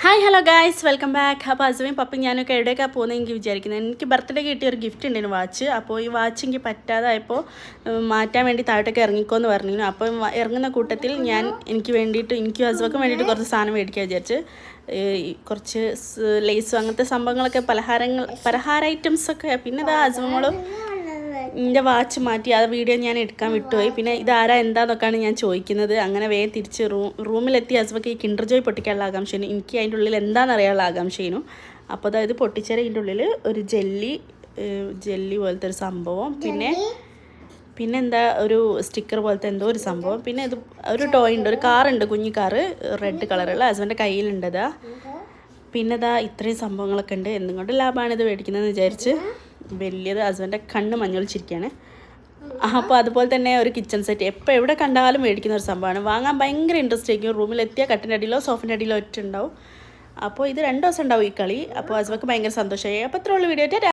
Hi hello guys welcome back. അപ്പോൾ അസുവയും പപ്പയും ഞാനൊക്കെ എവിടേക്കാണ് പോകുന്നത് എനിക്ക് വിചാരിക്കുന്നത്. എനിക്ക് ബർത്ത്ഡേ കിട്ടിയ ഒരു ഗിഫ്റ്റ് ഉണ്ടായിരുന്നു, വാച്ച്. അപ്പോൾ ഈ വാച്ച് എനിക്ക് പറ്റാതായപ്പോൾ മാറ്റാൻ വേണ്ടി താഴോട്ടൊക്കെ ഇറങ്ങിക്കോന്ന് പറഞ്ഞു. അപ്പം ഇറങ്ങുന്ന കൂട്ടത്തിൽ എനിക്ക് വേണ്ടിയിട്ട് എനിക്കും അസുവക്കും വേണ്ടിയിട്ട് കുറച്ച് സാധനം മേടിക്കാൻ വിചാരിച്ച്. കുറച്ച് ലേസും അങ്ങനത്തെ സംഭവങ്ങളൊക്കെ പലഹാര ഐറ്റംസൊക്കെ. പിന്നെ ഇതാ അസുവങ്ങളും എൻ്റെ വാച്ച് മാറ്റി. ആ വീഡിയോ ഞാൻ എടുക്കാൻ വിട്ടുപോയി. പിന്നെ ഇതാരാ എന്താന്നൊക്കെയാണ് ഞാൻ ചോദിക്കുന്നത്. അങ്ങനെ വേഗം തിരിച്ച് റൂമിലെത്തി അസുവക്ക് ഈ കിൻഡർ ജോയ് പൊട്ടിക്കാനുള്ള ആകാംക്ഷയാണ്. എനിക്ക് അതിൻ്റെ ഉള്ളിൽ എന്താണെന്നറിയാനുള്ള ആകാംക്ഷയാണ്. അപ്പോൾ അതായത് പൊട്ടിച്ചാൽ ഇതിൻ്റെ ഉള്ളിൽ ഒരു ജെല്ലി പോലത്തെ ഒരു സംഭവം, പിന്നെ എന്താ ഒരു സ്റ്റിക്കർ പോലത്തെ എന്തോ ഒരു സംഭവം, പിന്നെ ഇത് ഒരു ടോയ് ഉണ്ട്, ഒരു കാറുണ്ട്, കുഞ്ഞി കാറ്, റെഡ് കളറുള്ള ഹസ്ബൻ്റെ കയ്യിലുണ്ടതാ. പിന്നെ ഇതാ ഇത്രയും സംഭവങ്ങളൊക്കെ ഉണ്ട്. എന്തുകൊണ്ട് ലാഭമാണ് ഇത് മേടിക്കുന്നതെന്ന് വിചാരിച്ച് വലിയത് ഹസ്ബൻ്റെ കണ്ണ് മഞ്ഞൊളിച്ചിരിക്കുകയാണ്. അപ്പോൾ അതുപോലെ തന്നെ ഒരു കിച്ചൺ സെറ്റ് എപ്പോൾ എവിടെ കണ്ടാലും മേടിക്കുന്ന ഒരു സംഭവമാണ്. വാങ്ങാൻ ഭയങ്കര ഇൻട്രസ്റ്റ് ആയിരിക്കും. റൂമിലെത്തിയാൽ കട്ടിൻ്റെ അടിയിലോ സോഫിൻ്റെ അടിയിലോ ഒറ്റ ഉണ്ടാവും. അപ്പോൾ ഇത് 2 ദിവസം ഉണ്ടാവും ഈ കളി. അപ്പോൾ ഹസ്ബക്ക് ഭയങ്കര സന്തോഷമായി. അപ്പോൾ ഇത്രയുള്ള വീഡിയോ.